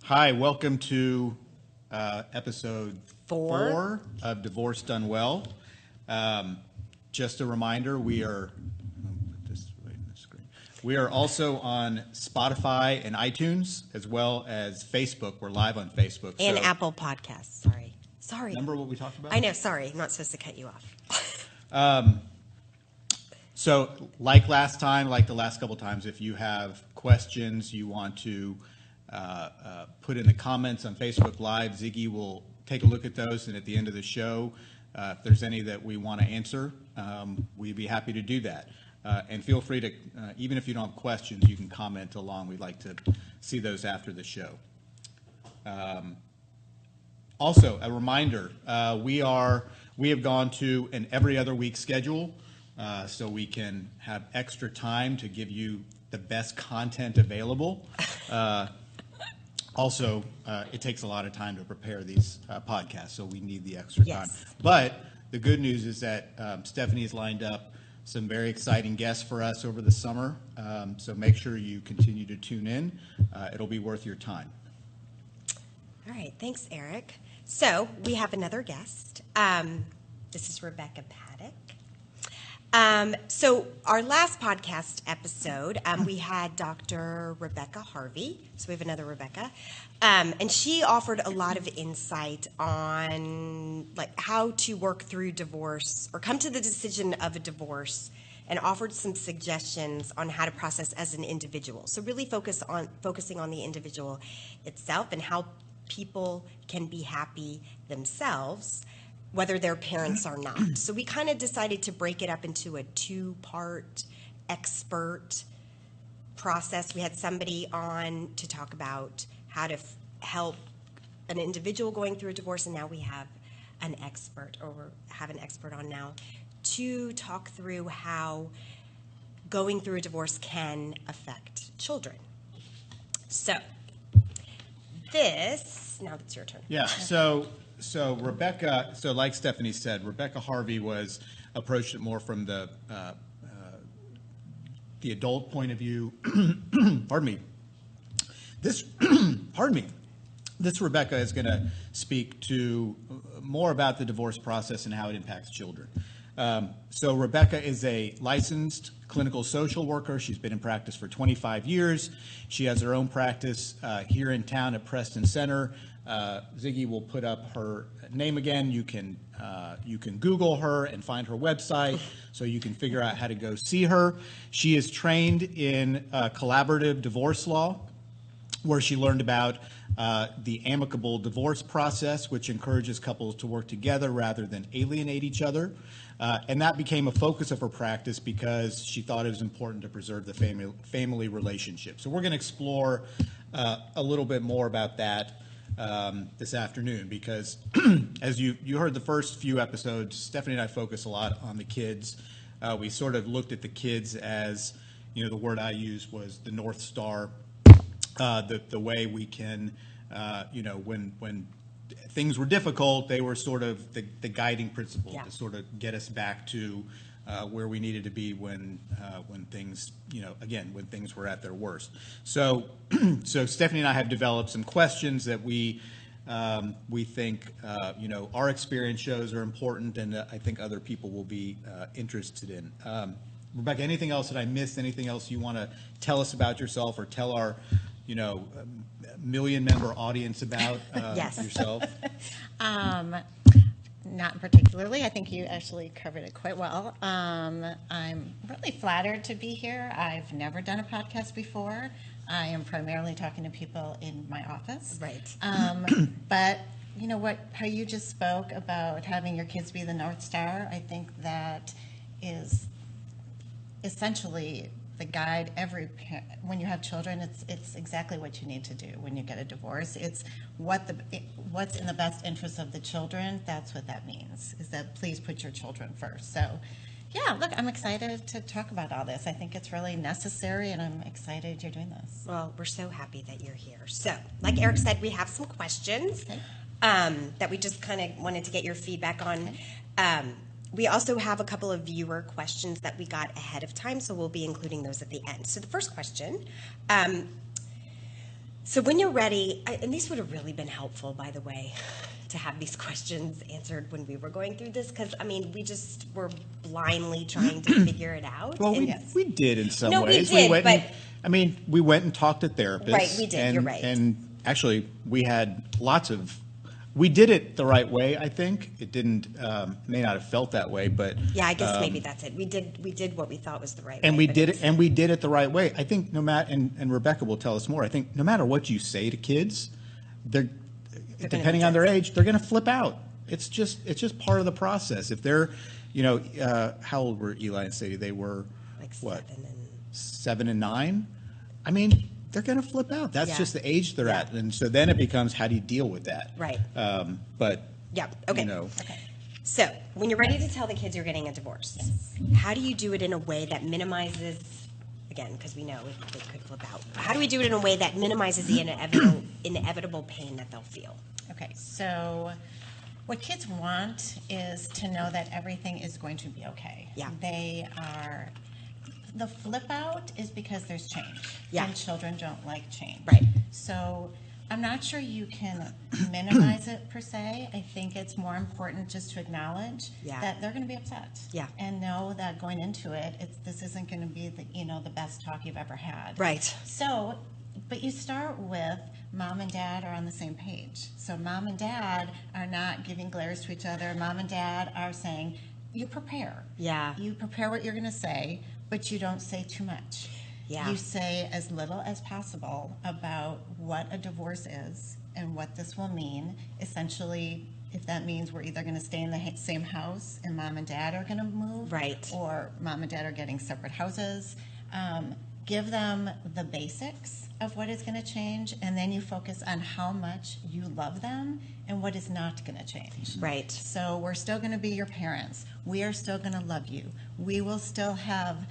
Hi, welcome to episode 4 of Divorce Done Well. Just a reminder, we are also on Spotify and iTunes, as well as Facebook. We're live on Facebook. And Apple Podcasts, sorry. Remember what we talked about? I know, sorry. I'm not supposed to cut you off. So like last time, like the last couple times, if you have questions you want to put in the comments on Facebook Live, Ziggy will take a look at those, and at the end of the show, if there's any that we want to answer, we'd be happy to do that. And feel free to, even if you don't have questions, you can comment along. We'd like to see those after the show. Also, a reminder, we have gone to an every other week schedule, so we can have extra time to give you the best content available. Also, it takes a lot of time to prepare these podcasts, so we need the extra time. But the good news is that Stephanie's lined up some very exciting guests for us over the summer, so make sure you continue to tune in. It'll be worth your time. All right, thanks, Eric. So we have another guest. This is Rebecca Paddock. So our last podcast episode, we had Dr. Rebecca Harvey. So we have another Rebecca. And she offered a lot of insight on how to work through divorce or come to the decision of a divorce, and offered some suggestions on how to process as an individual. So really focusing on the individual itself and how people can be happy themselves, whether they're parents or not. So we kind of decided to break it up into a 2-part expert process. We had somebody on to talk about how to help an individual going through a divorce, and now we have an expert on now to talk through how going through a divorce can affect children. So now it's your turn. Yeah, so Rebecca, like Stephanie said, Rebecca Harvey was approached it more from the adult point of view. Pardon me. This Rebecca is going to speak to more about the divorce process and how it impacts children. So Rebecca is a licensed clinical social worker. She's been in practice for 25 years. She has her own practice here in town at Preston Center. Ziggy will put up her name again. You can Google her and find her website so you can figure out how to go see her. She is trained in collaborative divorce law, where she learned about the amicable divorce process, which encourages couples to work together rather than alienate each other. And that became a focus of her practice because she thought it was important to preserve the family relationship. So we're going to explore a little bit more about that this afternoon, because as you heard the first few episodes, Stephanie and I focus a lot on the kids. We sort of looked at the kids as, the word I used was the North Star, the way we can, when things were difficult, they were sort of the guiding principle to sort of get us back to where we needed to be when things, when things were at their worst. So Stephanie and I have developed some questions that we think, our experience shows are important, and I think other people will be interested in. Rebecca, anything else that I missed? Anything else you want to tell us about yourself, or tell our million-member audience about yourself? Not particularly. I think you actually covered it quite well. I'm really flattered to be here. I've never done a podcast before. I am primarily talking to people in my office. Right. But how you just spoke about having your kids be the North Star, I think that is essentially the guide when you have children, it's exactly what you need to do when you get a divorce. It's what's in the best interest of the children. That's what that means, is that please put your children first. So yeah, look, I'm excited to talk about all this. I think it's really necessary, and I'm excited you're doing this. Well, we're so happy that you're here. So, like Eric said, we have some questions that we just kind of wanted to get your feedback on. We also have a couple of viewer questions that we got ahead of time, so we'll be including those at the end. So the first question, so when you're ready, and these would have really been helpful, by the way, to have these questions answered when we were going through this, because, I mean, we just were blindly trying to figure it out. Well, And- we did in some No, we ways. did, went but- we went and talked to therapists. Right, we did, you're right. And actually, we had we did it the right way, I think. It didn't, may not have felt that way, but. Yeah, I guess maybe that's it. We did what we thought was the right way. And we but did it's- it, and we did it the right way. I think and Rebecca will tell us more. I think no matter what you say to kids, gonna depending on their age, they're going to flip out. It's just part of the process. If they're, how old were Eli and Sadie? They were Like what, 7 and 7 and 9? I mean, they're going to flip out. That's Yeah. just the age they're Yeah. at, and so then it becomes how do you deal with that? Right. But Yeah, okay. Okay. So, when you're ready to tell the kids you're getting a divorce, how do you do it in a way that minimizes, again, because we know they could flip out, how do we do it in a way that minimizes the inevitable pain that they'll feel? Okay, so what kids want is to know that everything is going to be okay. Yeah. The flip out is because there's change. Yeah. And children don't like change. Right. So I'm not sure you can minimize it per se. I think it's more important just to acknowledge Yeah. that they're going to be upset. Yeah. And know that going into it, this isn't going to be the best talk you've ever had. Right. So, but you start with mom and dad are on the same page. So mom and dad are not giving glares to each other. Mom and dad are saying, you prepare. Yeah. You prepare what you're going to say, but you don't say too much. Yeah. You say as little as possible about what a divorce is and what this will mean. Essentially, if that means we're either going to stay in the same house and mom and dad are going to move, Right. or mom and dad are getting separate houses. Give them the basics of what is going to change, and then you focus on how much you love them and what is not going to change. Right. So we're still going to be your parents. We are still going to love you. We will still have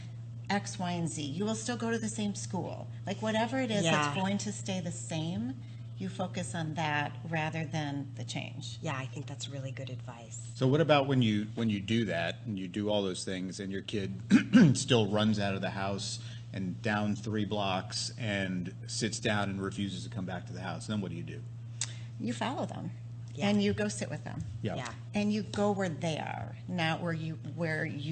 X, Y, and Z. You will still go to the same school. Like whatever it is Yeah. that's going to stay the same, you focus on that rather than the change. Yeah, I think that's really good advice. So what about when you do that and you do all those things and your kid still runs out of the house and down 3 blocks and sits down and refuses to come back to the house? Then what do you do? You follow them, Yeah. and you go sit with them. Yeah. And you go where they are, not where you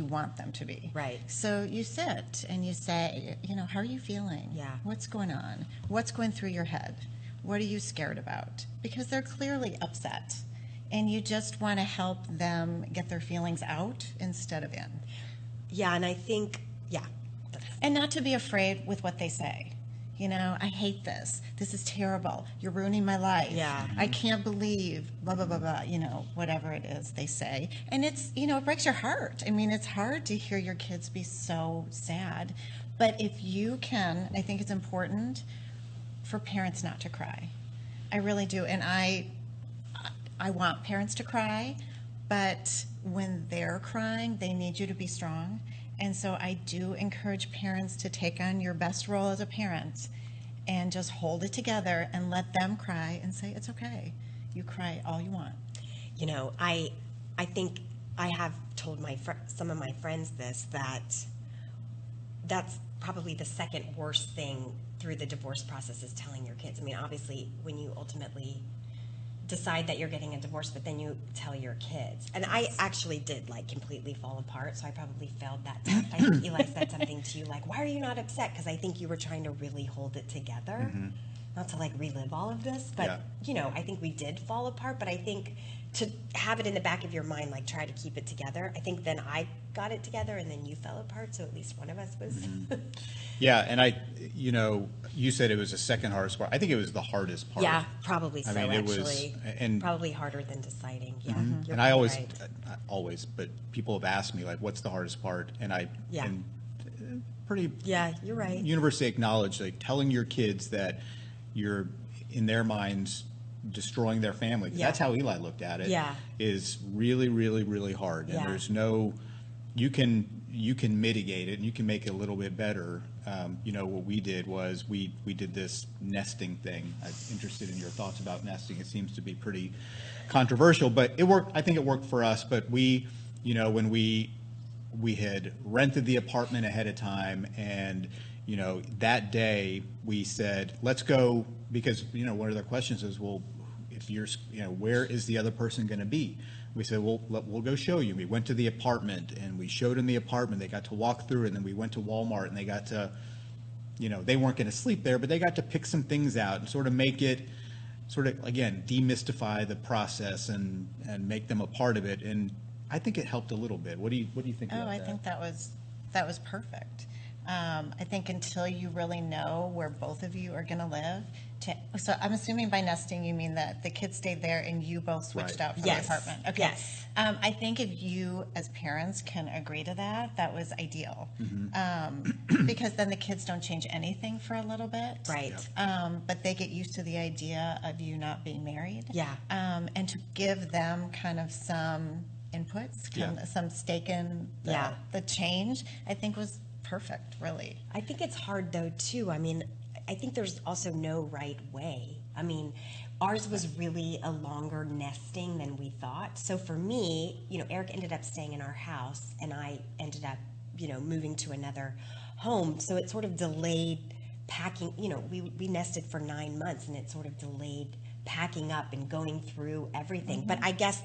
want them to be. Right. So you sit and you say, how are you feeling? Yeah. What's going on? What's going through your head? What are you scared about? Because they're clearly upset, and you just want to help them get their feelings out instead of in. Yeah, and I think, yeah. And not to be afraid with what they say. I hate this. This is terrible. You're ruining my life. Yeah. I can't believe, blah, blah, blah, blah, whatever it is they say. And it's, it breaks your heart. I mean, it's hard to hear your kids be so sad. But if you can, I think it's important for parents not to cry. I really do. And I want parents to cry, but when they're crying, they need you to be strong. And so I do encourage parents to take on your best role as a parent and just hold it together and let them cry and say, it's okay. You cry all you want. I think I have told some of my friends this, that's probably the second worst thing through the divorce process is telling your kids. I mean, obviously, when you ultimately decide that you're getting a divorce, but then you tell your kids. And I actually did completely fall apart, so I probably failed that test. I think Eli said something to you like, why are you not upset? Because I think you were trying to really hold it together. Not to relive all of this, but I think we did fall apart, but I think to have it in the back of your mind, try to keep it together. I think then I got it together and then you fell apart, so at least one of us was. Yeah, and you said it was the second hardest part. I think it was the hardest part. Yeah, probably so, I mean, it was- actually. and- probably harder than deciding. Yeah. You're And right. but people have asked me, what's the hardest part? And Yeah. and pretty Yeah, you're right. universally acknowledged, like telling your kids that you're, in their minds, destroying their family. 'Cause Yeah. that's how Eli looked at it. Yeah. Is really, really, really hard. And Yeah. there's no, you can mitigate it and you can make it a little bit better. What we did was we did this nesting thing. I'm interested in your thoughts about nesting. It seems to be pretty controversial, but it worked. I think it worked for us. But we, when we had rented the apartment ahead of time, and that day we said, let's go, because one of their questions is, well, if you're, where is the other person going to be? We said, well, we'll go show you. We went to the apartment and we showed them the apartment. They got to walk through, and then we went to Walmart and they got to, they weren't going to sleep there, but they got to pick some things out and sort of make it, again, demystify the process and make them a part of it. And I think it helped a little bit. What do you think about that? I think that was perfect. I think until you really know where both of you are going to live. So I'm assuming by nesting you mean that the kids stayed there and you both switched Right. out from Yes. the apartment. Okay. Yes. I think if you as parents can agree to that, that was ideal. Because then the kids don't change anything for a little bit. Right. But they get used to the idea of you not being married. Yeah. And to give them kind of some inputs, Yeah. some stake in Yeah. the change, I think was perfect, really. I think it's hard though too. I mean, I think there's also no right way. I mean, ours was really a longer nesting than we thought. So for me, Eric ended up staying in our house and I ended up, moving to another home. So it sort of delayed packing, we nested for 9 months and it sort of delayed packing up and going through everything. But I guess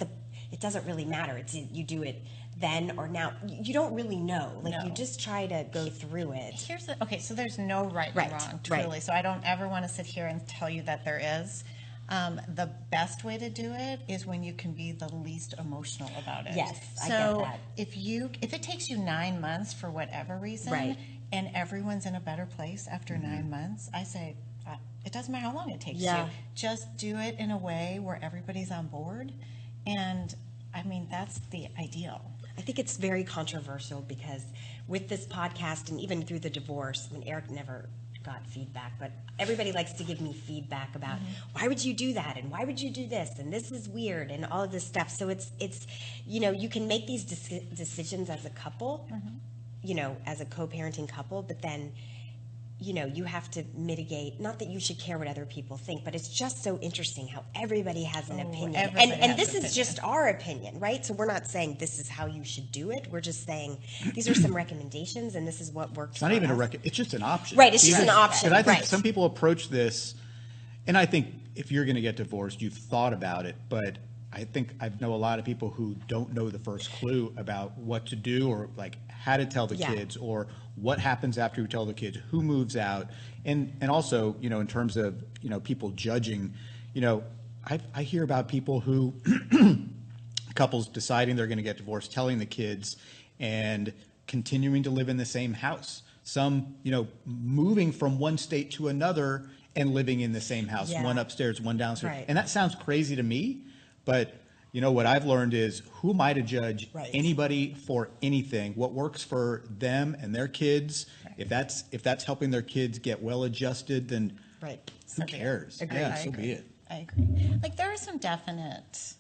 it doesn't really matter. It's you do it then or now. You don't really know. Like you No. just try to go through it. So there's no right Right, and wrong, right. truly. So I don't ever want to sit here and tell you that there is. The best way to do it is when you can be the least emotional about it. Yes, I so get that. if it takes you 9 months for whatever reason, Right. and everyone's in a better place after 9 months, I say it doesn't matter how long it takes Yeah. you. Just do it in a way where everybody's on board, and I mean that's the ideal. I think it's very controversial because with this podcast and even through the divorce, Eric never got feedback, but everybody likes to give me feedback about why would you do that and why would you do this and this is weird and all of this stuff. So it's you can make these decisions as a couple, as a co-parenting couple, but then you have to mitigate, not that you should care what other people think, but it's just so interesting how everybody has an opinion. everybody And has this an is just our opinion, right? So we're not saying this is how you should do it. We're just saying these are some recommendations and this is what works. It's not even it's just an option. Right, it's just an option, Because I think right. some people approach this, and I think if you're going to get divorced, you've thought about it, but I think I know a lot of people who don't know the first clue about what to do or like how to tell the Yeah. kids or what happens after you tell the kids, who moves out. And also, in terms of, people judging, I hear about people who, couples deciding they're going to get divorced, telling the kids and continuing to live in the same house. Some, moving from one state to another and living in the same house, Yeah. one upstairs, one downstairs. Right. And that sounds crazy to me, but what I've learned is who am I to judge Right. anybody for anything? What works for them and their kids? If that's helping their kids get well adjusted, then Right. who So be it. cares? Agreed. Yeah, I so agree. be it. I agree. Like there are some definite,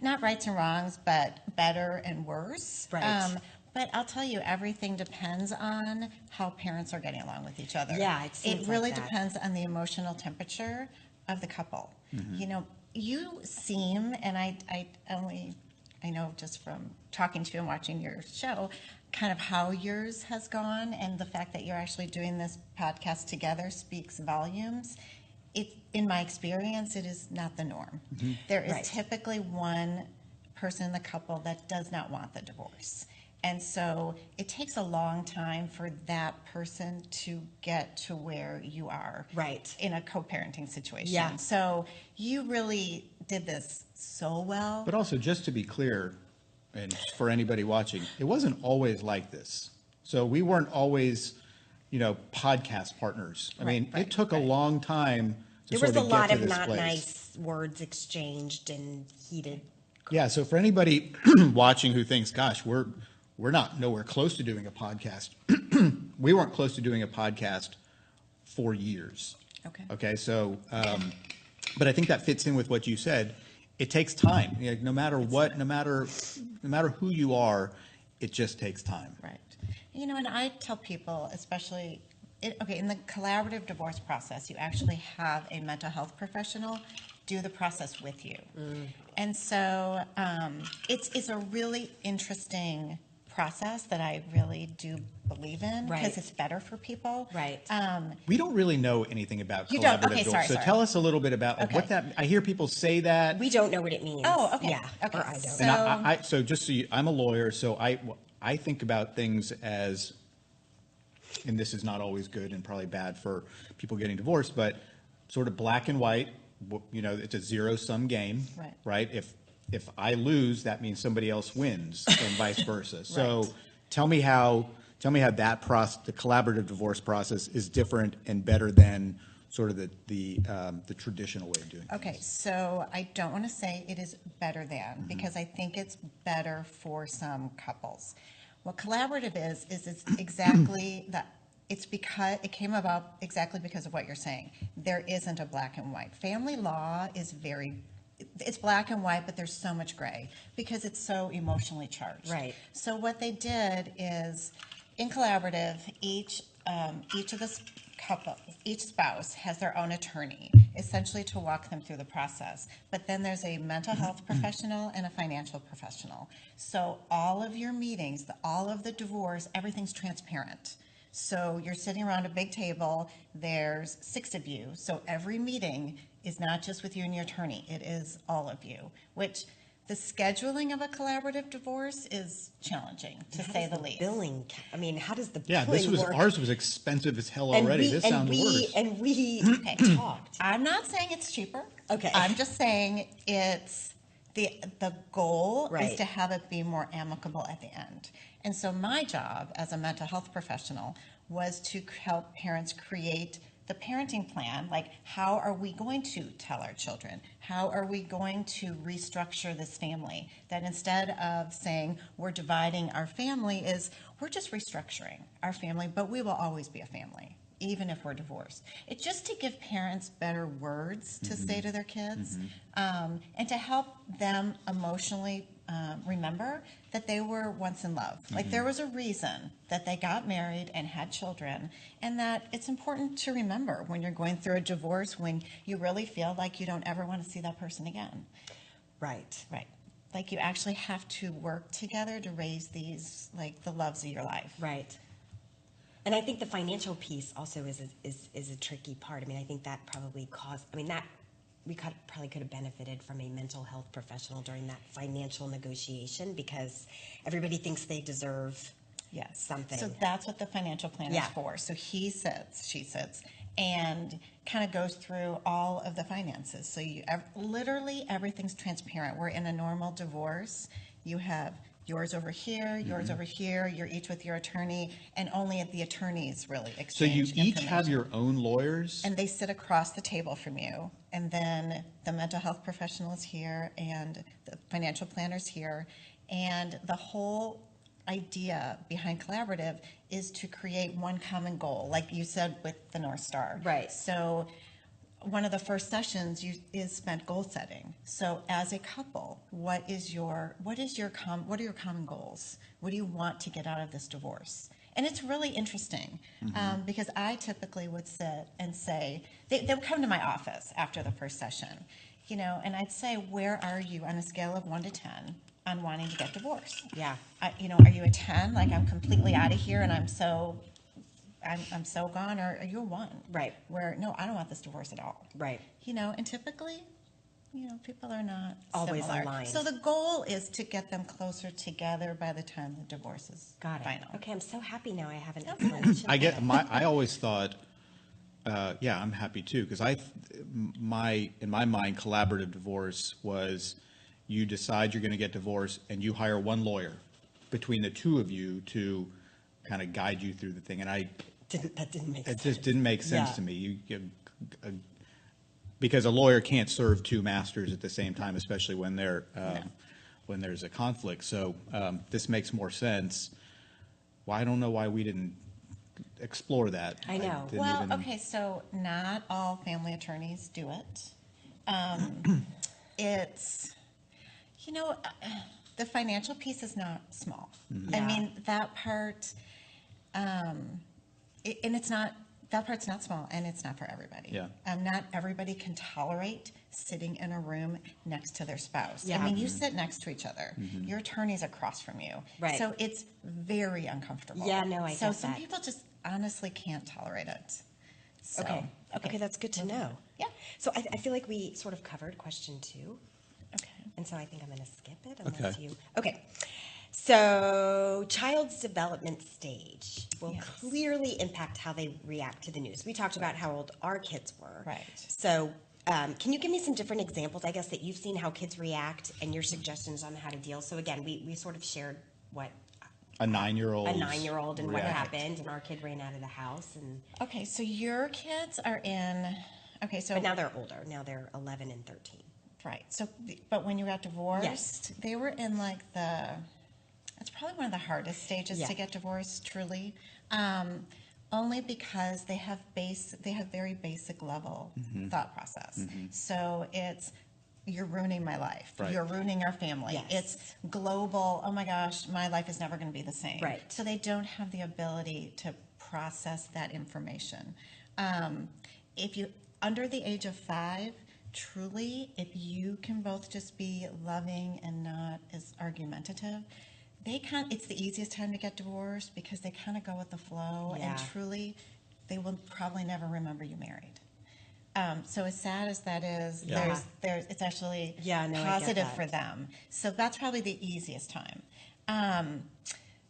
not rights and wrongs, but better and worse. Right. But I'll tell you, everything depends on how parents are getting along with each other. Yeah, it seems like really that. depends on the emotional temperature of the couple. Mm-hmm. You seem, and I know just from talking to you and watching your show, kind of how yours has gone, and the fact that you're actually doing this podcast together speaks volumes. In my experience, it is not the norm. There is Right. typically one person in the couple that does not want the divorce. And so it takes a long time for that person to get to where you are Right. in a co-parenting situation. Yeah. So you really did this so well. But also, just to be clear, and for anybody watching, it wasn't always like this. So we weren't always, podcast partners. I mean, right, it took a long time to There was sort a of lot get of to this not place. nice words exchanged and heated. Yeah. So for anybody watching who thinks, "Gosh, we're we're not nowhere close to doing a podcast. We weren't close to doing a podcast for years. Okay. Okay. So, but I think that fits in with what you said. It takes time. You know, no matter what, no matter who you are, it just takes time. Right. You know, and I tell people, especially, in the collaborative divorce process, you actually have a mental health professional do the process with you. And so it's a really interesting process that I really do believe in because Right. it's better for people. Right. We don't really know anything about You don't? collaborative Okay, divorce. sorry. So tell us a little bit about like, Okay. what that. I hear people say that. We don't know what it means. Oh, okay. Yeah. Okay. Or I don't. So- And so just so you, I'm a lawyer, so I think about things as, and this is not always good and probably bad for people getting divorced, but sort of black and white. You know, it's a zero-sum game, Right. right? If I lose, that means somebody else wins, and vice versa. So Right. tell me how that process, the collaborative divorce process, is different and better than sort of the traditional way of doing it. Okay, so I don't want to say it is better than because I think it's better for some couples. What collaborative is it's exactly that. It's because it came about exactly because of what you're saying. There isn't a black and white. Family law is it's black and white, but there's so much gray because it's so emotionally charged. Right. So what they did is, in collaborative, each of the couple, each spouse has their own attorney, essentially to walk them through the process. But then there's a mental health professional and a financial professional. So all of your meetings, all of the divorce, everything's transparent. So you're sitting around a big table, there's 6 of you. So every meeting is not just with you and your attorney, it is all of you, which the scheduling of a collaborative divorce is challenging, to How say does the least. Billing. I mean, how does the Yeah, billing work? ours was expensive as hell And already. we- This and sounds we, worse. And we Okay. talked. I'm not saying it's cheaper. Okay. I'm just saying it's the goal Right. is to have it be more amicable at the end. And so my job as a mental health professional was to help parents create the parenting plan, like how are we going to tell our children? How are we going to restructure this family? That instead of saying we're dividing our family is we're just restructuring our family, but we will always be a family, even if we're divorced. It's just to give parents better words to say to their kids and to help them emotionally remember that they were once in love. Like there was a reason that they got married and had children, and that it's important to remember when you're going through a divorce, when you really feel like you don't ever want to see that person again. Right. Right. Like you actually have to work together to raise these, like the loves of your life. Right. And I think the financial piece also is a tricky part. I mean, I think that probably caused. I mean, that we probably could have benefited from a mental health professional during that financial negotiation because everybody thinks they deserve Yes. something. So that's what the financial plan Yeah. is for. So she sits, and kind of goes through all of the finances. So literally everything's transparent. We're in a normal divorce. You have yours over here, yours over here. You're each with your attorney, and only the attorneys really exchange So you each information. have your own lawyers? And they sit across the table from you. And then the mental health professional is here and the financial planner's here. And the whole idea behind collaborative is to create one common goal, like you said with the North Star. Right. So one of the first sessions is spent goal setting. So as a couple, what are your common goals? What do you want to get out of this divorce? And it's really interesting because I typically would sit and say, they would come to my office after the first session, and I'd say, where are you on a scale of 1 to 10 on wanting to get divorced? Yeah. Are you a 10? Like I'm completely out of here and I'm so gone, or are you a 1? Right. Where, no, I don't want this divorce at all. Right. And typically, people are not Always similar. aligned. So the goal is to get them closer together by the time the divorce is Got it. final. Okay, I'm so happy now I have an explanation. I always thought, I'm happy too, because in my mind, collaborative divorce was you decide you're going to get divorced and you hire one lawyer between the two of you to kind of guide you through the thing. And That didn't make it sense. just didn't make sense Yeah. to me. Because a lawyer can't serve two masters at the same time, especially when they're when there's a conflict. So this makes more sense. Well, I don't know why we didn't explore that. I know. didn't Well, even- okay, so not all family attorneys do it. It's, you know, the financial piece is not small. I Yeah. mean, that part, and it's not, that part's not small, and it's not for everybody. Yeah. Not everybody can tolerate sitting in a room next to their spouse. Yeah. I mean, you sit next to each other. Your attorney's across from you. Right. So it's very uncomfortable. Yeah, no, I So get some that. people just honestly can't tolerate it. So, Okay, that's good to know. Yeah. So I feel like we sort of covered question 2. Okay. And so I think I'm going to skip it unless Okay. you. Okay. So, child's development stage will Yes. clearly impact how they react to the news. We talked about how old our kids were. Right. So, can you give me some different examples, I guess, that you've seen how kids react and your suggestions on how to deal? So, again, we sort of shared what a 9-year-old. a 9-year-old and what react. happened, and our kid ran out of the house, and Okay, so your kids are in. Okay, so but now they're older. Now they're 11 and 13. right. So, but when you got divorced, Yes. they were in like the. It's probably one of the hardest stages Yeah. to get divorced. Truly, only because they have very basic level thought process. So it's. You're ruining my life. Right. You're ruining our family. Yes. It's global. Oh my gosh, my life is never going to be the same. Right. So they don't have the ability to process that information. If you under the age of 5, truly, if you can both just be loving and not as argumentative, it's the easiest time to get divorced because they kind of go with the flow, and Yeah. truly, they will probably never remember you married. So as sad as that is, Yeah. it's actually Yeah, no, I get positive that. for them. So that's probably the easiest time.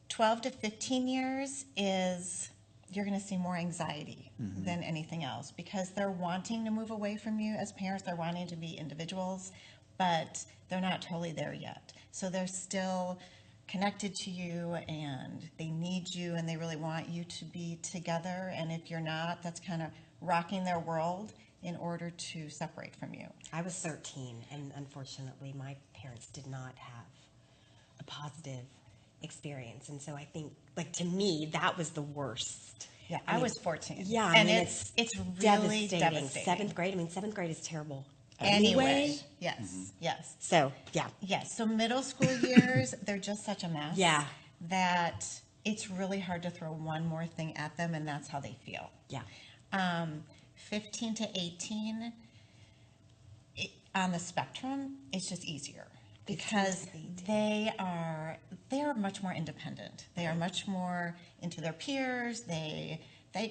12 to 15 years is you're going to see more anxiety than anything else because they're wanting to move away from you as parents. They're wanting to be individuals, but they're not totally there yet. So they're still connected to you and they need you and they really want you to be together. And if you're not, that's kind of rocking their world in order to separate from you. I was 13, and unfortunately, my parents did not have a positive experience. And so I think, like, to me, that was the worst. Yeah, I I mean, was 14. Yeah, I and mean, it's really devastating. 7th grade, I mean, 7th grade is terrible. Anyway, yes, yes. So, yeah. Yes, so middle school years, they're just such a mess. Yeah. That it's really hard to throw one more thing at them, and that's how they feel. Yeah. 15 to 18, on the spectrum, it's just easier because 15 to they're much more independent. They are much more into their peers. They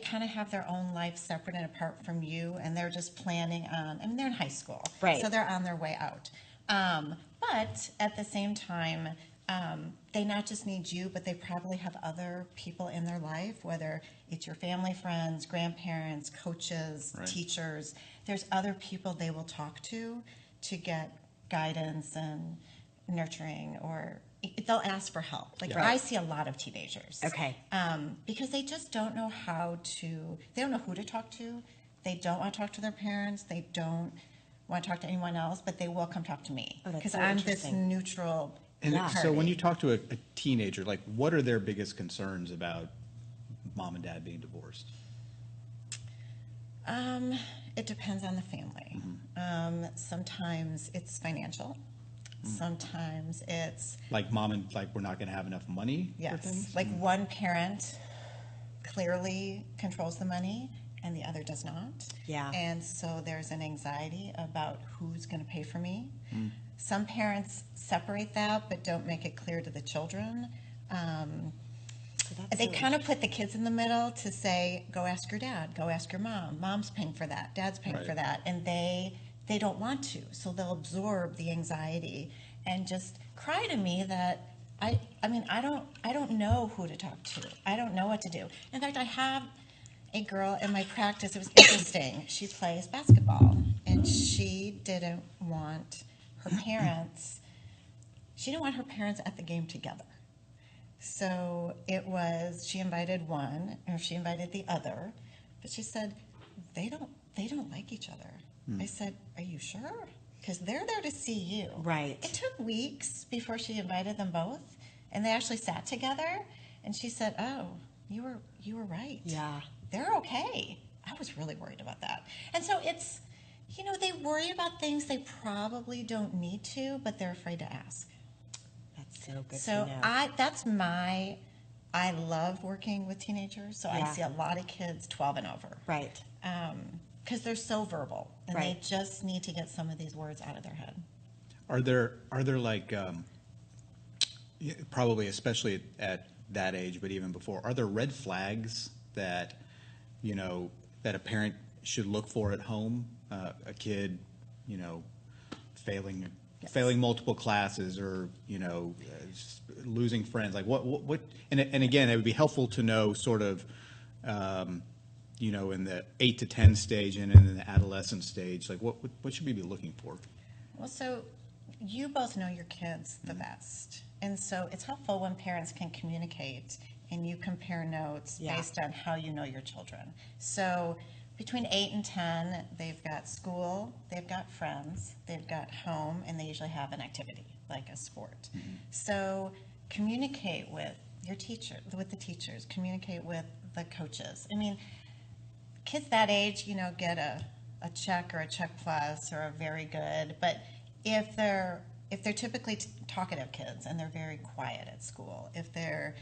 kind of have their own life separate and apart from you, and they're just planning on. I mean, they're in high school, Right. So they're on their way out. But at the same time, they not just need you, but they probably have other people in their life, whether it's your family, friends, grandparents, coaches, Right. teachers. There's other people they will talk to get guidance and nurturing, or they'll ask for help. Like Yeah. I see a lot of teenagers. Okay. Because they just don't know they don't know who to talk to. They don't want to talk to their parents. They don't want to talk to anyone else, but they will come talk to me. Oh, that's Because so I'm this interesting. neutral And Yeah. so when you talk to a teenager, like, what are their biggest concerns about mom and dad being divorced? It depends on the family. Sometimes it's financial. Sometimes it's, Like we're not going to have enough money for yes, things? like one parent clearly controls the money and the other does not. Yeah. And so there's an anxiety about who's going to pay for me. Some parents separate that but don't make it clear to the children. So that's They so kind of put the kids in the middle to say, go ask your dad, go ask your mom. Mom's paying for that, dad's paying for Right. that. And they don't want to. So they'll absorb the anxiety and just cry to me that I don't know who to talk to. I don't know what to do. In fact, I have a girl in my practice. It was interesting. She plays basketball and she didn't want her parents at the game together. So she invited one, or she invited the other, but she said, they don't like each other. I said, are you sure? because they're there to see you. Right. It took weeks before she invited them both, and they actually sat together, and she said, "Oh, you were right. Yeah. They're okay." I was really worried about that. And so it's, they worry about things they probably don't need to, but they're afraid to ask. That's so good So to know. I love working with teenagers. So I Yeah. see a lot of kids 12 and over. Right. Because they're so verbal, and Right. they just need to get some of these words out of their head. Are there like, probably especially at that age, but even before, are there red flags that, that a parent should look for at home? A kid, failing Yes. failing multiple classes, or just losing friends. Like what? And again, it would be helpful to know sort of, in the 8 to 10 stage and in the adolescent stage, like what should we be looking for? Well, so you both know your kids the best. And so it's helpful when parents can communicate and you compare notes Yeah. based on how you know your children. So between 8 and 10, they've got school, they've got friends, they've got home, and they usually have an activity, like a sport. So communicate with your teacher, with the teachers, communicate with the coaches. I mean, kids that age, get a check or a check plus or a very good, but if they're typically talkative kids and they're very quiet at school, if they're,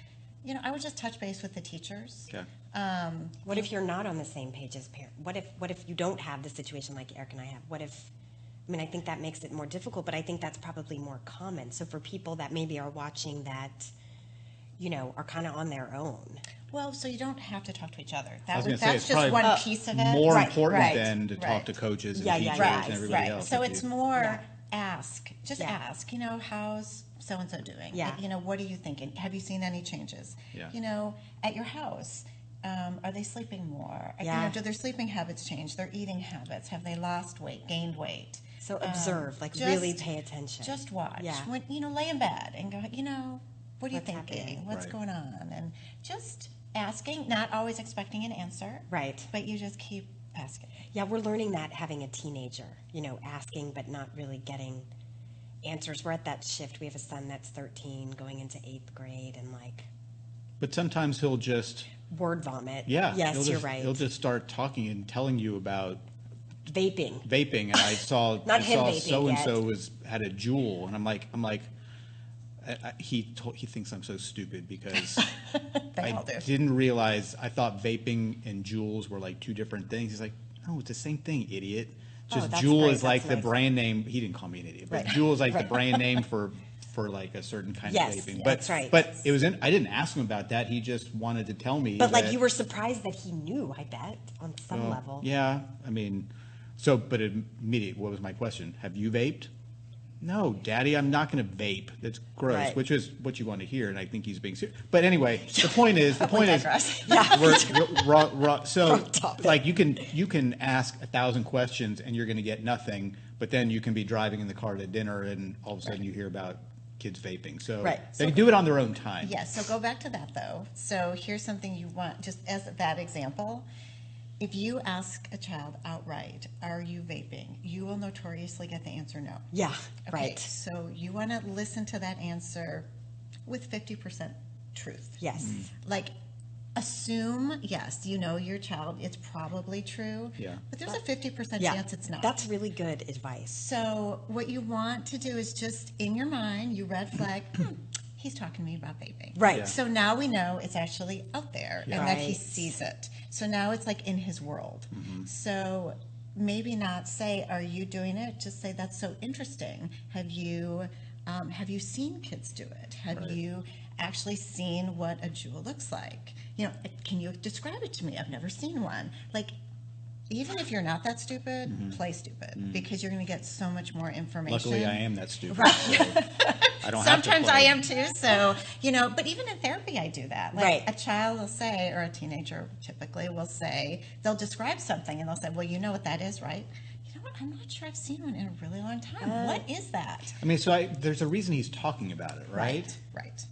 I would just touch base with the teachers. Okay. What if you're not on the same page as parent? What if you don't have the situation like Eric and I have? I think that makes it more difficult, but I think that's probably more common. So for people that maybe are watching that, are kind of on their own. Well, so you don't have to talk to each other. I was That's gonna say, it's just probably one piece of it. more Right, important right, than to talk right. to coaches and Yeah, yeah, teachers yeah. and everybody Right. else. So if it's you- more Yeah. ask. Just Yeah. ask. How's so and so doing? Yeah. What are you thinking? Have you seen any changes? Yeah. At your house, are they sleeping more? Yeah. Do their sleeping habits change? Their eating habits? Have they lost weight? Gained weight? So observe, just- really pay attention. Just watch. Yeah. When lay in bed and go. What are you What's thinking? happening? What's Right. going on? And just asking, not always expecting an answer. Right. But you just keep asking. Yeah, we're learning that having a teenager, asking but not really getting answers. We're at that shift. We have a son that's 13 going into 8th grade and But sometimes he'll just, word vomit. yeah. Yes, he'll you're just, right. He'll just start talking and telling you about Vaping. vaping, and I saw Not him vaping so and so yet. had a Juul, and I'm like, he thinks I'm so stupid because They I all do. didn't realize, I thought vaping and Juuls were like two different things. He's like, no, it's the same thing, idiot. Just that's Juul great. is like That's the nice. brand name. He didn't call me an idiot, but Right. Juul is like the Right. brand name for like a certain kind Yes, of vaping. that's right. But it was I didn't ask him about that. He just wanted to tell me. But that, you were surprised that he knew, I bet, on some well, level. Yeah, but immediately, what was my question? Have you vaped? No, Daddy, I'm not going to vape. That's gross, Right. which is what you want to hear, and I think he's being serious. But anyway, the point is, digress. so Wrong topic. like you can ask 1,000 questions and you're going to get nothing, but then you can be driving in the car to dinner and all of a sudden you hear about kids vaping. So Right. they do it on their own time. Yes, so go back to that though. So here's something you want, just as that example. If you ask a child outright, are you vaping? You will notoriously get the answer no. Yeah, Okay, right. so you want to listen to that answer with 50% truth. Yes. Like, assume, yes, your child, it's probably true. Yeah. But there's a 50% Yeah. chance it's not. That's really good advice. So what you want to do is just, in your mind, you red flag, he's talking to me about vaping. Right. Yeah. So now we know it's actually out there Yeah. and that he Right. sees it. So now it's like in his world. So maybe not say, are you doing it? Just say, that's so interesting. Have you seen kids do it? Have Right. you actually seen what a Juul looks like? Can you describe it to me? I've never seen one. Like, even if you're not that stupid, play stupid because you're going to get so much more information. Luckily, I am that stupid. Right. So I don't have to Sometimes I play. am too. So, but even in therapy, I do that. Like Right. a child will say, or a teenager typically will say, they'll describe something and they'll say, well, you know what that is, right? You know what? I'm not sure I've seen one in a really long time. What is that? So there's a reason he's talking about it, right? Right.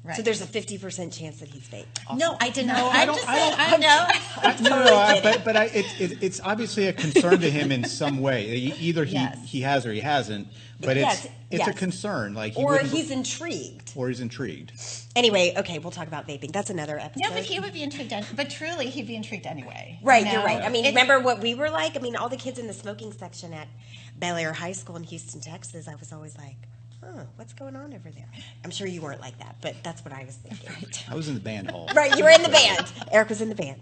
Right. So there's a 50% chance that he's vaped. No, I did not. No, I I'm don't- just I saying, don't- I know. It's obviously a concern to him in some way. Either Yes. he has or he hasn't, but Yes, it's a yes. concern. Like he Or wouldn't- he's intrigued. or he's intrigued. Anyway, okay, we'll talk about vaping. That's another episode. No, but he would be intrigued. But truly, he'd be intrigued anyway. Right, you you're know? right. I mean, It's- remember what we were like? I mean, all the kids in the smoking section at Bel Air High School in Houston, Texas, I was always like, what's going on over there? I'm sure you weren't like that, but that's what I was thinking. I was in the band hall. Right, you were in the band. Eric was in the band.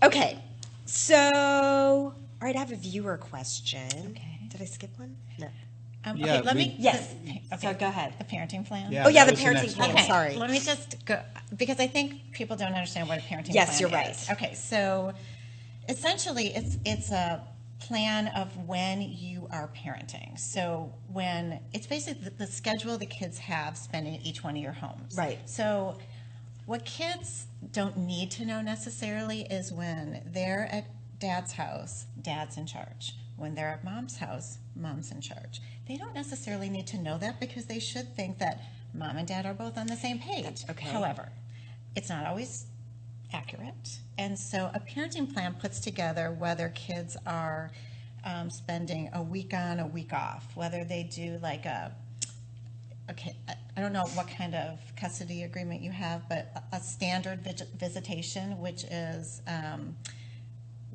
Okay, so, all right, I have a viewer question. Okay. Did I skip one? No. Yeah, okay, let we- me. Yes. Okay. So go ahead. The parenting plan. Yeah, Oh, yeah, that the was parenting next plan. one. Okay, Sorry. let me just go because I think people don't understand what a parenting Yes, plan you're is. right. Okay, so essentially, it's a plan of when you are parenting. So when it's basically the schedule the kids have spending at each one of your homes. Right. So what kids don't need to know necessarily is when they're at dad's house, dad's in charge. When they're at mom's house, mom's in charge. They don't necessarily need to know that because they should think that mom and dad are both on the same page. Okay. However, it's not always accurate. And so a parenting plan puts together whether kids are spending a week on, a week off, whether they do like okay, I don't know what kind of custody agreement you have, but a standard visitation, which is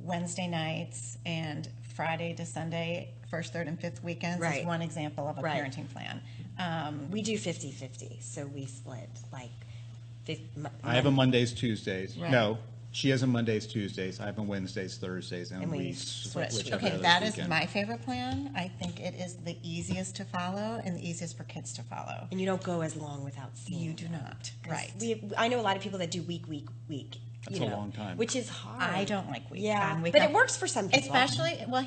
Wednesday nights and Friday to Sunday, first, third, and fifth weekends Right. is one example of a Right. parenting plan. We do 50-50, so we split, like, I have a Mondays, Tuesdays. Right. No, she has a Mondays, Tuesdays. I have a Wednesdays, Thursdays, and And we we switch. switch every Okay, other that is weekend. my favorite plan. I think it is the easiest to follow and the easiest for kids to follow. And you don't go as long without seeing You do them. not, 'Cause right. I know a lot of people that do week. That's a long time. Which is hard. I don't like week Yeah, on, week but off. it works for some people. Especially, well,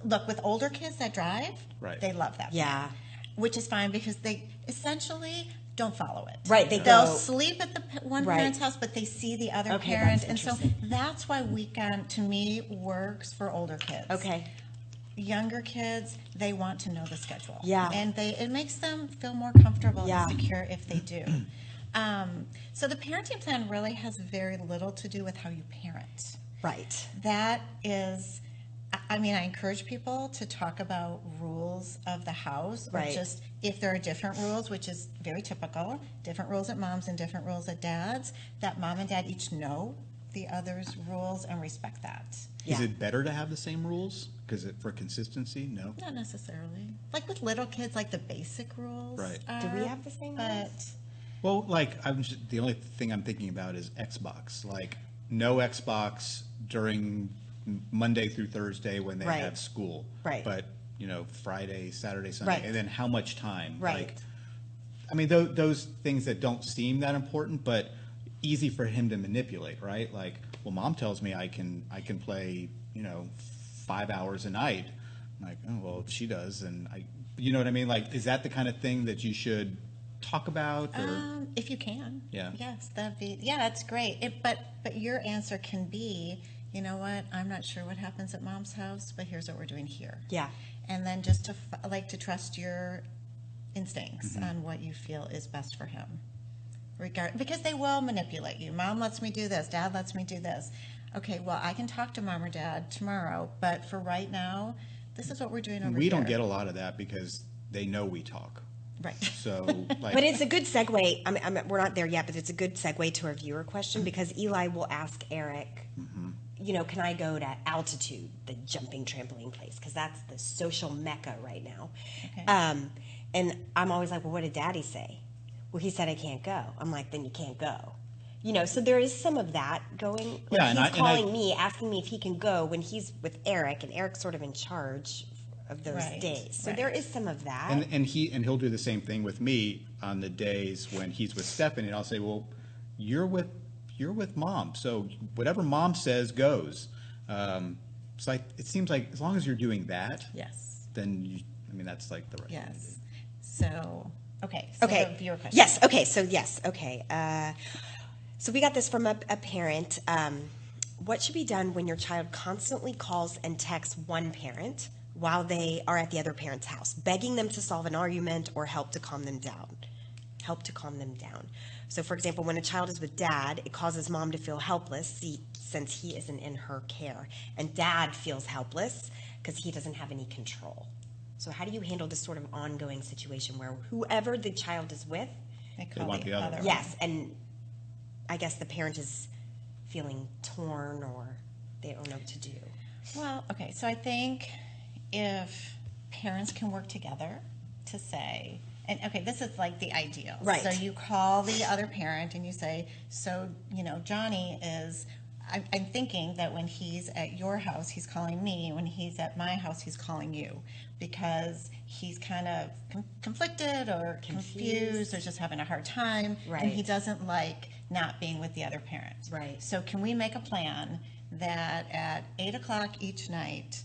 look, with older kids that drive, Right. they love that. Yeah. plan, which is fine because they essentially don't follow it. Right, they They'll go- sleep at the one Right. parent's house, but they see the other Okay, parent, that's and so interesting. that's why weekend to me works for older kids. Okay. Younger kids, they want to know the schedule. Yeah. And it makes them feel more comfortable Yeah. and secure if they do. So the parenting plan really has very little to do with how you parent. Right. That is, I mean, I encourage people to talk about rules of the house, or Right. just if there are different rules, which is very typical, different rules at mom's and different rules at dad's, that mom and dad each know the other's rules and respect that. Is Yeah. it better to have the same rules? Because for consistency, no. Not necessarily. Like with little kids, like the basic rules. Right. Do we are, have the same But rules? Well, like the only thing I'm thinking about is Xbox. Like no Xbox during Monday through Thursday when they Right. have school. Right. But Friday, Saturday, Sunday, Right. and then how much time? Right. Like, I mean, those things that don't seem that important, but easy for him to manipulate, right? Like, well, mom tells me I can play 5 hours a night. I'm like, oh well, she does, and you know what I mean? Like, is that the kind of thing that you should talk about? Or if you can. Yeah. Yes, that's great. But your answer can be, you know what, I'm not sure what happens at mom's house, but here's what we're doing here. Yeah. And then just to trust your instincts on what you feel is best for him. Because they will manipulate you. Mom lets me do this, dad lets me do this. Okay, well, I can talk to mom or dad tomorrow, but for right now, this is what we're doing over we here. don't get a lot of that because they know we talk. Right. So, like, But it's a good segue. I mean, we're not there yet, but it's a good segue to our viewer question because Eli will ask Eric, can I go to Altitude, the jumping trampoline place? Because that's the social mecca right now. Okay. And I'm always like, well, what did Daddy say? Well, he said I can't go. I'm like, then you can't go. So there is some of that going. Like Yeah, and he's I- calling me, asking me if he can go when he's with Eric, and Eric's sort of in charge of those Right, days. So right. there is some of that. and he'll do the same thing with me on the days when he's with Stephanie, and I'll say, well, you're with mom, so whatever mom says goes. It's like it seems like as long as you're doing that, Yes. then that's like the right thing to Yes. do. So, okay. So Okay. the viewer question. Yes. Okay. So yes. Okay. So we got this from a parent. What should be done when your child constantly calls and texts one parent while they are at the other parent's house, begging them to solve an argument or help to calm them down? help to calm them down. So, for example, when a child is with dad, it causes mom to feel helpless since he isn't in her care. And dad feels helpless because he doesn't have any control. So how do you handle this sort of ongoing situation where whoever the child is with, They call want the other one. yes, and I guess the parent is feeling torn or they don't know what to do. Well, okay, so I think if parents can work together to say, and okay, this is like the ideal. Right. So you call the other parent and you say, so, you know, Johnny is, I'm thinking that when he's at your house, he's calling me. When he's at my house, he's calling you because he's kind of conflicted or confused or just having a hard time. Right. And he doesn't like not being with the other parent. Right. So can we make a plan that at 8 o'clock each night,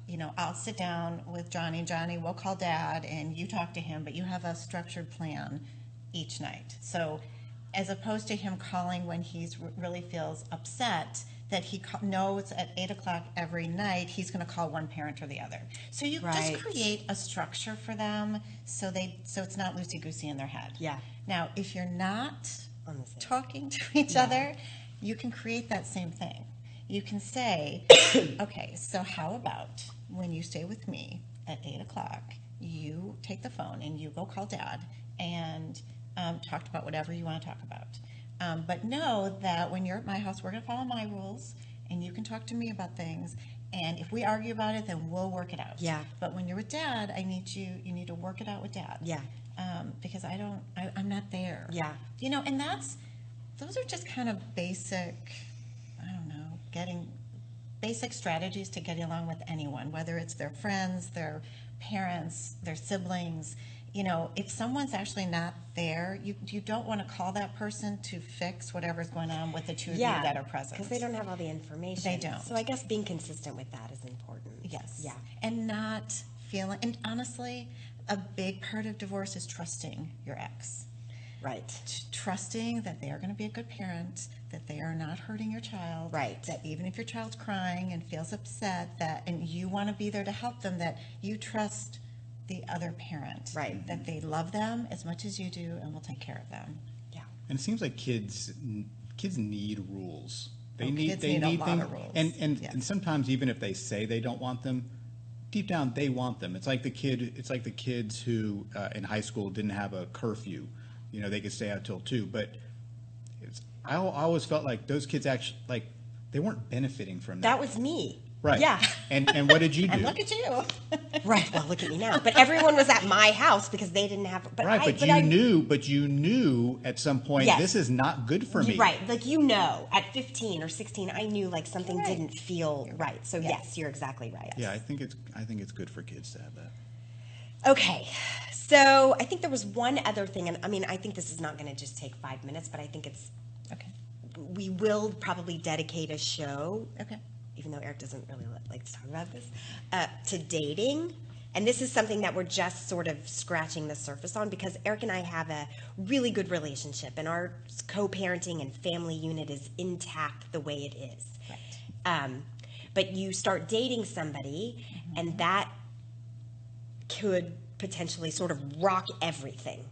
you know, I'll sit down with Johnny. Johnny will call dad and you talk to him, but you have a structured plan each night. So as opposed to him calling when he's really feels upset, that he knows at 8 o'clock every night he's going to call one parent or the other. So you Right. just create a structure for them so it's not loosey-goosey in their head. Yeah. Now, if you're not On the same. talking to each other, you can create that same thing. You can say, okay, so how about when you stay with me at 8 o'clock, you take the phone and you go call dad and talk about whatever you want to talk about. But know that when you're at my house, we're going to follow my rules and you can talk to me about things. And if we argue about it, then we'll work it out. Yeah. But when you're with dad, you need to work it out with dad. Yeah. Because I'm not there. Yeah. You know, and those are just kind of basic, I don't know, basic strategies to getting along with anyone, whether it's their friends, their parents, their siblings. You know, if someone's actually not there, you don't want to call that person to fix whatever's going on with the two of you that are present. Because they don't have all the information. They don't. So I guess being consistent with that is important. Yes. Yeah. And not feeling, and honestly, a big part of divorce is trusting your ex. Right. Trusting that they are going to be a good parent, that they are not hurting your child, Right. that even if your child's crying and feels upset, and you want to be there to help them, that you trust the other parent, Right. that they love them as much as you do and will take care of them. Yeah. And it seems like kids need rules. Kids need a lot of rules. And Yes. and sometimes even if they say they don't want them, deep down they want them. It's like the kids who in high school didn't have a curfew. You know, they could stay out till 2. But I always felt like those kids actually they weren't benefiting from that. That was me. Right. Yeah. And what did you do? And look at you. Right. Well, look at me now. But everyone was at my house because they didn't have. But Right, but you knew at some point Yes. this is not good for me. Right. Like, you know, at 15 or 16, I knew like something You're right. didn't feel right. So yes, you're exactly right. Yeah, I think it's good for kids to have that. Okay. So I think there was one other thing, and I mean, I think this is not going to just take 5 minutes, but I think Okay. we will probably dedicate a show, Okay. even though Eric doesn't really like to talk about this, to dating. And this is something that we're just sort of scratching the surface on because Eric and I have a really good relationship and our co-parenting and family unit is intact the way it is. Right. But you start dating somebody and that could potentially sort of rock everything.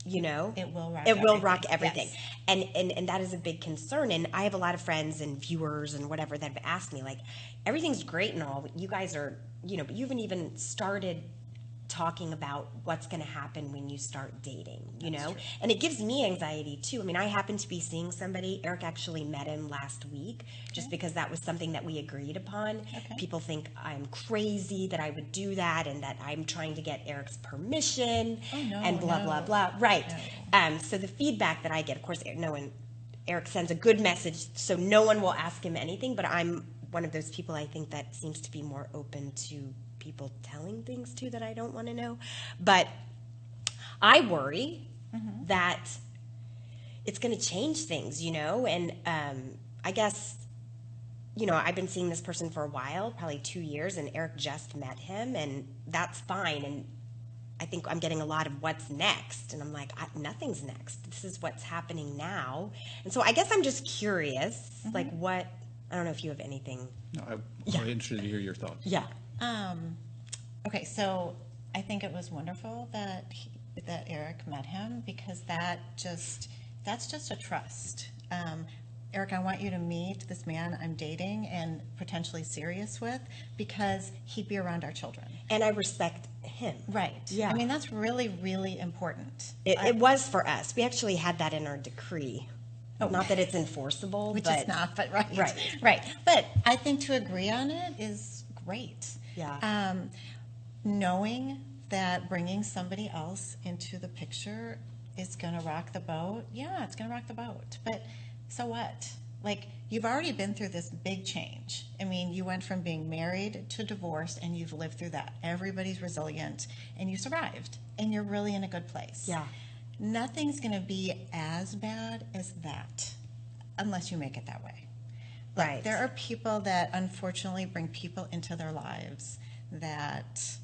You know, It will rock It will everything. rock everything, Yes. and that is a big concern. And I have a lot of friends and viewers and whatever that have asked me, like, everything's great and all, but you guys are, you know, but you haven't even started talking about what's going to happen when you start dating, you know? And it gives me anxiety too. I mean, I happen to be seeing somebody. Eric actually met him last week just because that was something that we agreed upon. Okay. People think I'm crazy that I would do that and that I'm trying to get Eric's permission Oh, no, and blah, no. blah, blah. Right. No. So the feedback that I get, of course, Eric sends a good message, so no one will ask him anything, but I'm one of those people I think that seems to be more open to people telling things to that I don't want to know. But I worry that it's going to change things, you know, and I guess, you know, I've been seeing this person for a while, probably 2 years, and Eric just met him, and that's fine. And I think I'm getting a lot of what's next. And I'm like, nothing's next. This is what's happening now. And so I guess I'm just curious, like I don't know if you have anything. No, I'm interested to hear your thoughts. Yeah. Okay, so I think it was wonderful that that Eric met him, because that's just a trust. Eric, I want you to meet this man I'm dating and potentially serious with, because he'd be around our children. And I respect him. Right. Yeah. I mean, that's really, really important. It was for us. We actually had that in our decree. Oh. Not that it's enforceable, Which but is not, but right. Right. Right. But I think to agree on it is great. Yeah. Knowing that bringing somebody else into the picture is going to rock the boat, yeah, it's going to rock the boat. But so what? Like, you've already been through this big change. I mean, you went from being married to divorced, and you've lived through that. Everybody's resilient, and you survived, and you're really in a good place. Yeah. Nothing's going to be as bad as that unless you make it that way. Like, Right. there are people that unfortunately bring people into their lives that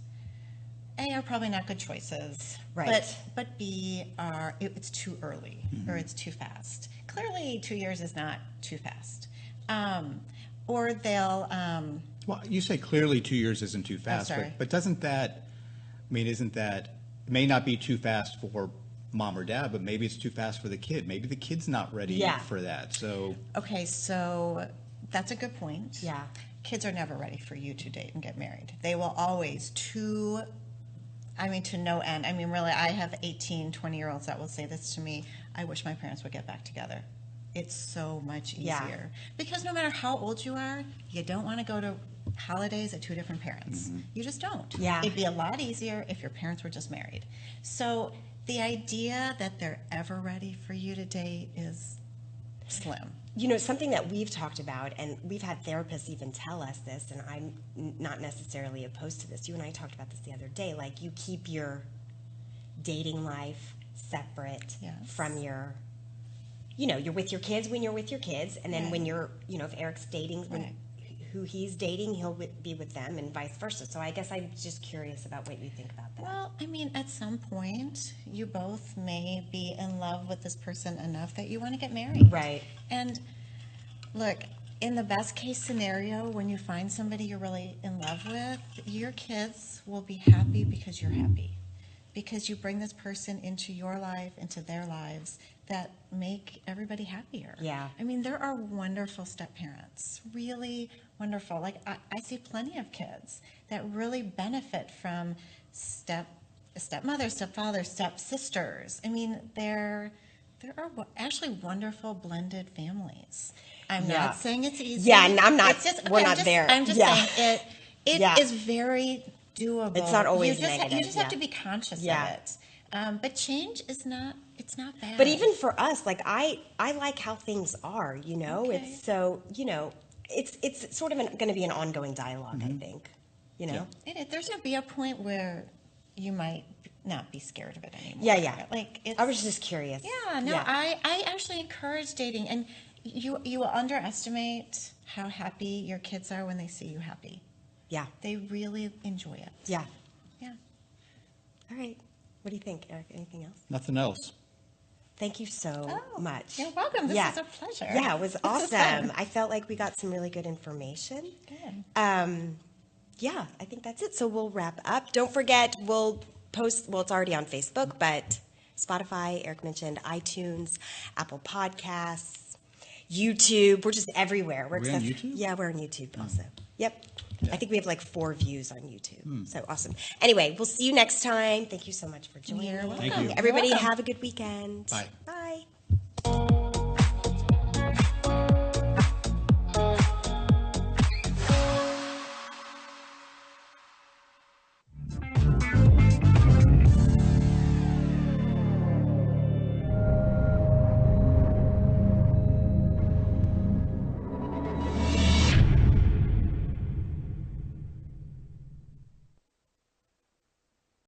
A, are probably not good choices, Right. but B, it's too early or it's too fast. Clearly, 2 years is not too fast. Or they'll, Well, you say clearly 2 years isn't too fast, sorry. but isn't that, it may not be too fast for mom or dad, but maybe it's too fast for the kid. Maybe the kid's not ready Yeah. for that. So okay, so that's a good point. Yeah. Kids are never ready for you to date and get married. They will always, to no end. I mean, really, I have 18, 20-year-olds that will say this to me: I wish my parents would get back together. It's so much easier. Yeah. Because no matter how old you are, you don't want to go to holidays at two different parents. You just don't. Yeah. It'd be a lot easier if your parents were just married. So the idea that they're ever ready for you to date is slim. You know, something that we've talked about, and we've had therapists even tell us this, and I'm not necessarily opposed to this. You and I talked about this the other day. Like, you keep your dating life separate Yes. from your, you're with your kids when you're with your kids, and then Right. when you're, if Eric's dating, Right. who he's dating, he'll be with them, and vice versa. So I guess I'm just curious about what you think about that. Well, I mean, at some point, you both may be in love with this person enough that you want to get married. Right. And look, in the best case scenario, when you find somebody you're really in love with, your kids will be happy because you're happy. Because you bring this person into your life, into their lives, that make everybody happier. Yeah. I mean, there are wonderful step-parents, really wonderful. Like, I see plenty of kids that really benefit from stepmother, stepfather, stepsisters. I mean, there are actually wonderful blended families. I'm Yeah. not saying it's easy. Yeah, and I'm not- It's just, we're I'm not just- there. I'm just Yeah. saying it Yeah. is very doable. It's not always you negative, just have yeah. to be conscious Yeah. of it. But change is not bad. But even for us, like, I like how things are, Okay. It's so, it's sort of going to be an ongoing dialogue, I think, There's going to be a point where you might not be scared of it anymore. Yeah. Like, it's, I was just curious. Yeah, no, I actually encourage dating, and you will underestimate how happy your kids are when they see you happy. Yeah. They really enjoy it. Yeah. Yeah. All right. What do you think, Eric? Anything else? nothing else. Thank you so much. You're welcome. This Yeah. is a pleasure. Yeah, it was This is awesome. fun. I felt like we got some really good information. Good. Yeah, I think that's it. So we'll wrap up. Don't forget, we'll post, it's already on Facebook, but Spotify, Eric mentioned, iTunes, Apple Podcasts, YouTube. We're just everywhere. Are we on YouTube? Yeah, we're on YouTube also. Yep. I think we have like 4 views on YouTube. So awesome. Anyway, we'll see you next time. Thank you so much for joining. You're me. welcome. Thank you. Everybody You're welcome. have a good weekend. Bye. Bye.